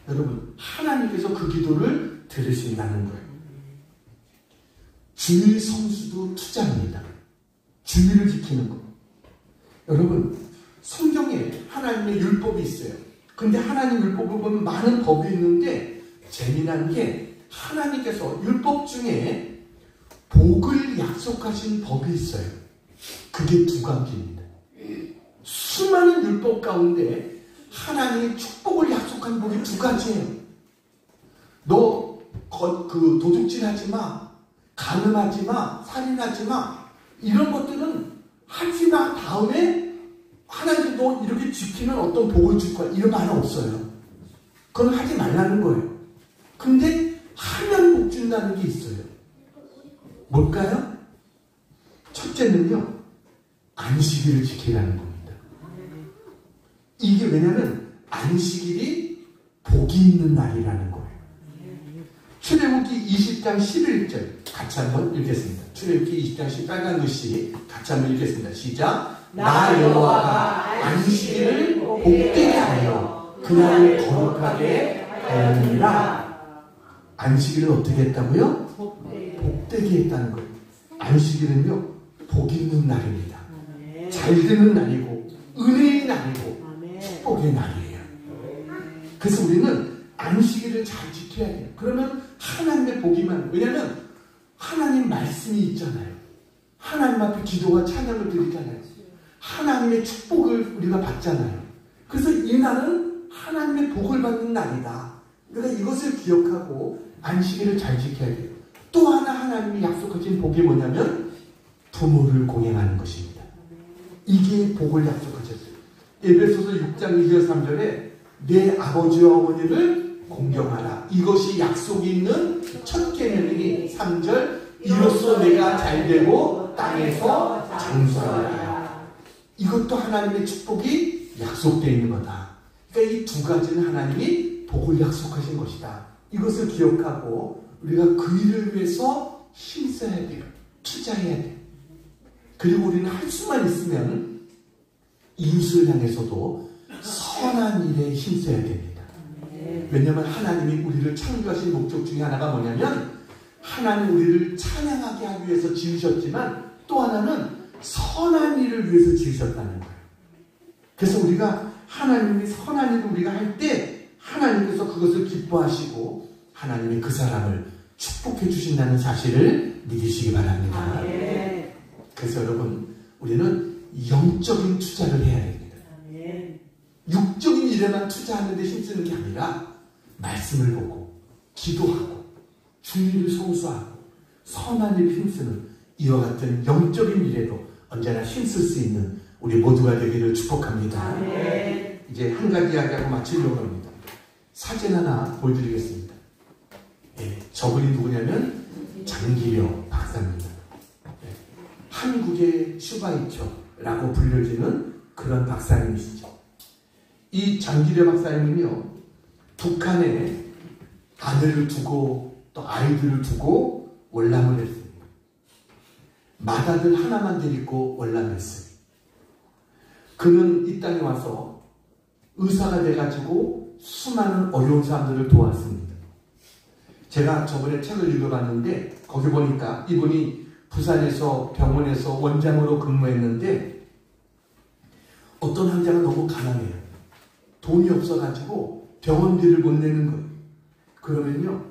여러분, 하나님께서 그 기도를 들으신다는 거예요. 주일 성수도 투자입니다. 주일을 지키는 것. 여러분, 성경에 하나님의 율법이 있어요. 근데 하나님 율법을 보면 많은 법이 있는데 재미난 게, 하나님께서 율법 중에 복을 약속하신 법이 있어요. 그게 두 가지입니다. 수많은 율법 가운데 하나님이 축복을 약속한 법이 두 가지예요. 너 도둑질 하지 마, 간음하지 마, 살인하지 마, 이런 것들은 하지 마 다음에 하나님이 너 이렇게 지키면 어떤 복을 줄 거야, 이런 말은 없어요. 그건 하지 말라는 거예요. 근데 하면 복 준다는 게 있어요. 뭘까요? 첫째는요, 안식일을 지키라는 겁니다. 이게 왜냐면 안식일이 복이 있는 날이라는 거예요. 출애굽기 20장 11절 같이 한번 읽겠습니다. 출애굽기 20장 10 빨간 글씨 같이 한번 읽겠습니다. 시작. 나 여호와가 안식일을 복되게 하여 그날을 거룩하게 하였느니라. 안식일을 어떻게 했다고요? 복되게 했다는 거예요. 안식일은요 복 있는 날입니다. 잘 되는 날이고 은혜의 날이고 축복의 날이에요. 그래서 우리는 안식일을 잘 지켜야 돼요. 그러면 하나님의 복이 많아요. 왜냐하면 하나님 말씀이 있잖아요. 하나님 앞에 기도와 찬양을 드리잖아요. 하나님의 축복을 우리가 받잖아요. 그래서 이 날은 하나님의 복을 받는 날이다. 그러니까 이것을 기억하고 안식일을 잘 지켜야 돼요. 또 하나 하나님이 약속하신 복이 뭐냐면 부모를 공경하는 것입니다. 이게 복을 약속하셨어요. 에베소서 6장 2절 3절에 내 아버지와 어머니를 공경하라. 이것이 약속이 있는 첫 계명이니 3절 이로써 내가 잘되고 땅에서 장수하라. 이것도 하나님의 축복이 약속되어 있는 거다. 그러니까 이 두 가지는 하나님이 복을 약속하신 것이다. 이것을 기억하고 우리가 그 일을 위해서 힘써야 돼요. 투자해야 돼요. 그리고 우리는 할 수만 있으면 이웃을 향해서도 선한 일에 힘써야 됩니다. 왜냐하면 하나님이 우리를 창조하신 목적 중에 하나가 뭐냐면 하나님 우리를 찬양하게 하기 위해서 지으셨지만 또 하나는 선한 일을 위해서 지으셨다는 거예요. 그래서 우리가 하나님이 선한 일을 우리가 할 때 하나님께서 그것을 기뻐하시고 하나님이 그 사람을 축복해 주신다는 사실을 믿으시기 바랍니다. 그래서 여러분 우리는 영적인 투자를 해야 됩니다. 육적인 일에만 투자하는 데 힘쓰는 게 아니라 말씀을 보고 기도하고 주의를 성수하고 선한 일에 힘쓰는 이와 같은 영적인 일에도 언제나 힘쓸 수 있는 우리 모두가 되기를 축복합니다. 이제 한 가지 이야기하고 마치려고 합니다. 사진 하나 보여드리겠습니다. 저분이 누구냐면 장기려 박사입니다. 한국의 슈바이처라고 불려지는 그런 박사님이시죠. 이 장기려 박사님은요 북한에 아들을 두고 또 아이들을 두고 월남을 했습니다. 맏아들 하나만 데리고 월남했어요. 그는 이 땅에 와서 의사가 돼가지고 수많은 어려운 사람들을 도왔습니다. 제가 저번에 책을 읽어봤는데 거기 보니까 이분이 부산에서 병원에서 원장으로 근무했는데 어떤 환자가 너무 가난해요. 돈이 없어가지고 병원비를 못 내는 거예요. 그러면요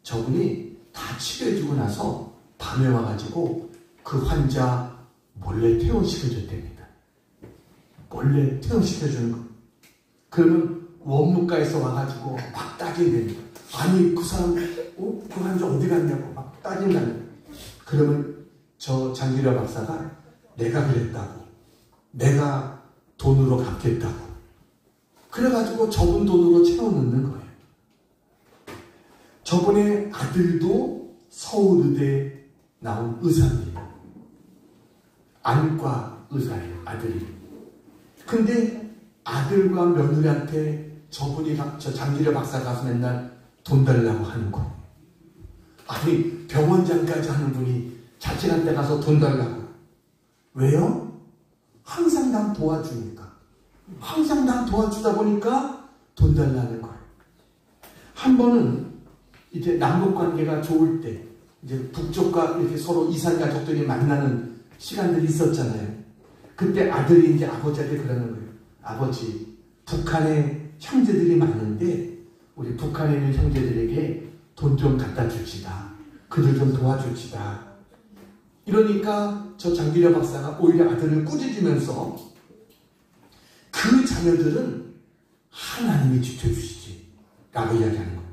저분이 다 치료해주고 나서 밤에 와가지고 그 환자 몰래 퇴원시켜줬답니다. 몰래 퇴원시켜주는 거. 그러면 원무과에서 와가지고 막 따진답니다. 아니 그 사람 그 환자 어디 갔냐고 막 따진다는. 그러면 저 장기려 박사가 내가 그랬다고, 내가 돈으로 갚겠다고, 그래가지고 저분 돈으로 채워넣는 거예요. 저분의 아들도 서울의대 나온 의사입니다. 안과 의사예요, 아들이. 근데 아들과 며느리한테 저 장기려 박사 가서 맨날 돈 달라고 하는 거예요. 아니 병원장까지 하는 분이 자식한테 가서 돈 달라고. 왜요? 항상 난 도와주니까. 항상 난 도와주다 보니까 돈 달라는 거예요. 한 번은 이제 남북 관계가 좋을 때 이제 북쪽과 이렇게 서로 이산 가족들이 만나는 시간들이 있었잖아요. 그때 아들이 이제 아버지한테 그러는 거예요. 아버지, 북한에 형제들이 많은데 우리 북한에 있는 형제들에게 돈 좀 갖다 줍시다. 그들 좀 도와줍시다. 이러니까 저 장기려 박사가 오히려 아들을 꾸짖으면서 그 자녀들은 하나님이 지켜주시지 라고 이야기하는 거예요.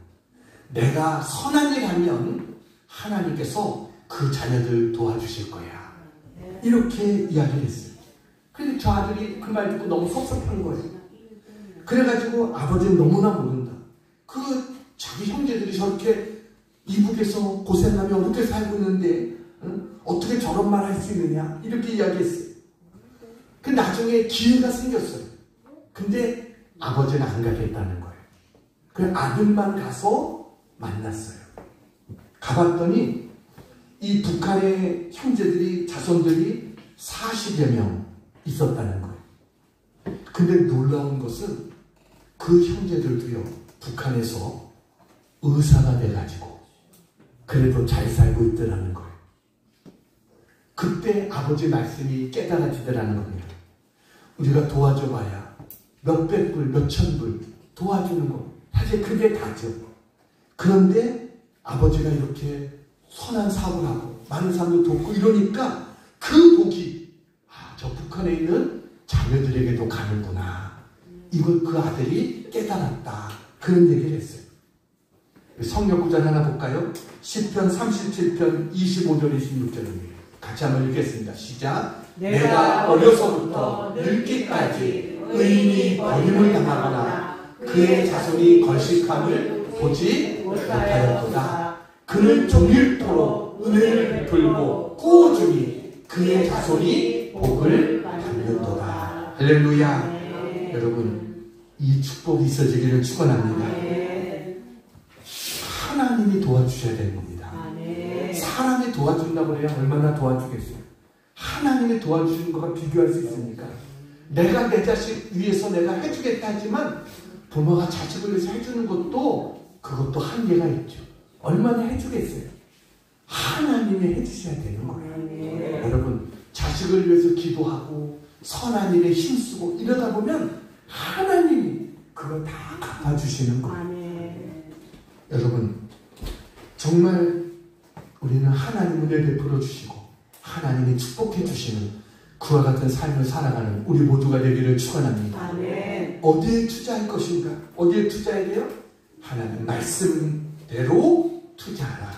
내가 선한 일 하면 하나님께서 그 자녀들 도와주실 거야. 이렇게 이야기를 했어요. 근데 저 아들이 그 말 듣고 너무 섭섭한 거예요. 그래가지고 아버지는 너무나 모른다. 그 자기 형제들이 저렇게 이북에서 고생하며 어렵게 살고 있는데 어떻게 저런 말 할 수 있느냐 이렇게 이야기했어요. 그 나중에 기회가 생겼어요. 근데 아버지는 안 가겠다는 거예요. 그 아들만 가서 만났어요. 가봤더니 이 북한의 형제들이, 자손들이 40여 명 있었다는 거예요. 근데 놀라운 것은 그 형제들도요, 북한에서 의사가 돼가지고 그래도 잘 살고 있더라는 거예요. 그때 아버지 말씀이 깨달아지더라는 겁니다. 우리가 도와줘봐야 몇백 불, 몇천 불 도와주는 거, 사실 그게 다죠. 그런데 아버지가 이렇게 선한 사업을 하고 많은 사람들 돕고 이러니까 그 복이 저 북한에 있는 자녀들에게도 가는구나. 이걸 그 아들이 깨달았다. 그런 얘기를 했어요. 성경 구절 하나 볼까요? 시편 37편 25절 26절입니다. 같이 한번 읽겠습니다. 시작. 내가 어려서부터 늙기까지 의인이 버림을 당하거나 그의 자손이 걸식함을 보지 못하였도다. 그는 종일토록 은혜를 베풀고 꾸어주니 그의 자손이 복을 받는도다. 할렐루야. 여러분, 이 축복이 있어지기를 축원합니다. 하나님이 도와주셔야 되는 겁니다. 사람이 도와준다고 해야 얼마나 도와주겠어요. 하나님이 도와주시는 것과 비교할 수 있습니까? 내가 내 자식 위해서 내가 해주겠다 하지만 부모가 자식을 위해서 해주는 것도 그것도 한계가 있죠. 얼마나 해주겠어요. 하나님이 해주셔야 되는 거예요. 여러분, 자식을 위해서 기도하고 선한 일에 힘쓰고 이러다 보면 하나님이 그거 다 갚아주시는 거예요. 여러분, 정말 우리는 하나님 은혜 베풀어 주시고 하나님이 축복해 주시는 그와 같은 삶을 살아가는 우리 모두가 되기를 축원합니다. 어디에 투자할 것인가? 어디에 투자해야 돼요? 하나님 말씀대로 투자하라.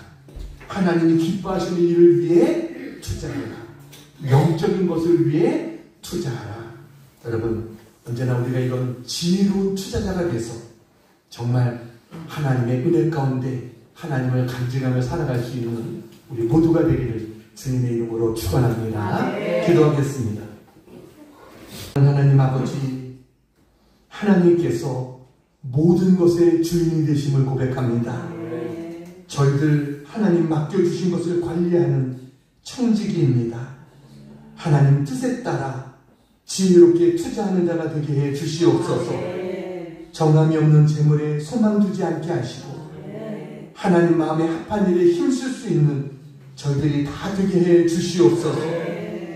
하나님이 기뻐하시는 일을 위해 투자하라. 영적인 것을 위해 투자하라. 여러분, 언제나 우리가 이런 지혜로운 투자자가 돼서 정말 하나님의 은혜 가운데 하나님을 간증하며 살아갈 수 있는 우리 모두가 되기를 주님의 이름으로 축원합니다. 기도하겠습니다. 하나님 아버지, 하나님께서 모든 것의 주인이 되심을 고백합니다. 저희들 하나님 맡겨주신 것을 관리하는 청지기입니다. 하나님 뜻에 따라 지혜롭게 투자하는 자가 되게 해 주시옵소서. 정함이 없는 재물에 소망 두지 않게 하시고 하나님 마음에 합한 일에 힘쓸 수 있는 저희들이 다 되게 해 주시옵소서.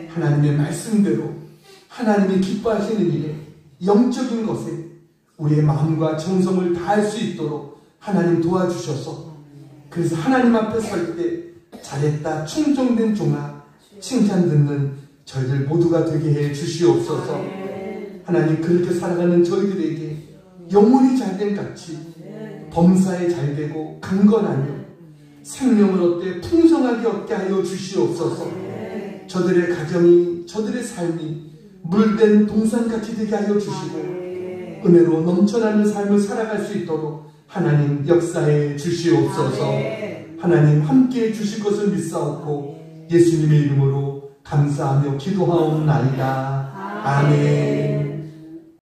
하나님의 말씀대로 하나님이 기뻐하시는 일에 영적인 것에 우리의 마음과 정성을 다할 수 있도록 하나님 도와주셔서 그래서 하나님 앞에 설 때 잘했다 충성된 종아 칭찬 듣는 저희들 모두가 되게 해 주시옵소서. 하나님 그렇게 살아가는 저희들에게 영혼이 잘된 같이 범사에 잘되고 강건하며 생명을 얻되 풍성하게 얻게 하여 주시옵소서. 저들의 가정이 저들의 삶이 물된 동산같이 되게 하여 주시고 은혜로 넘쳐나는 삶을 살아갈 수 있도록 하나님 역사해 주시옵소서. 하나님 함께해 주실 것을 믿사옵고 예수님의 이름으로 감사하며 기도하옵나이다. 아멘.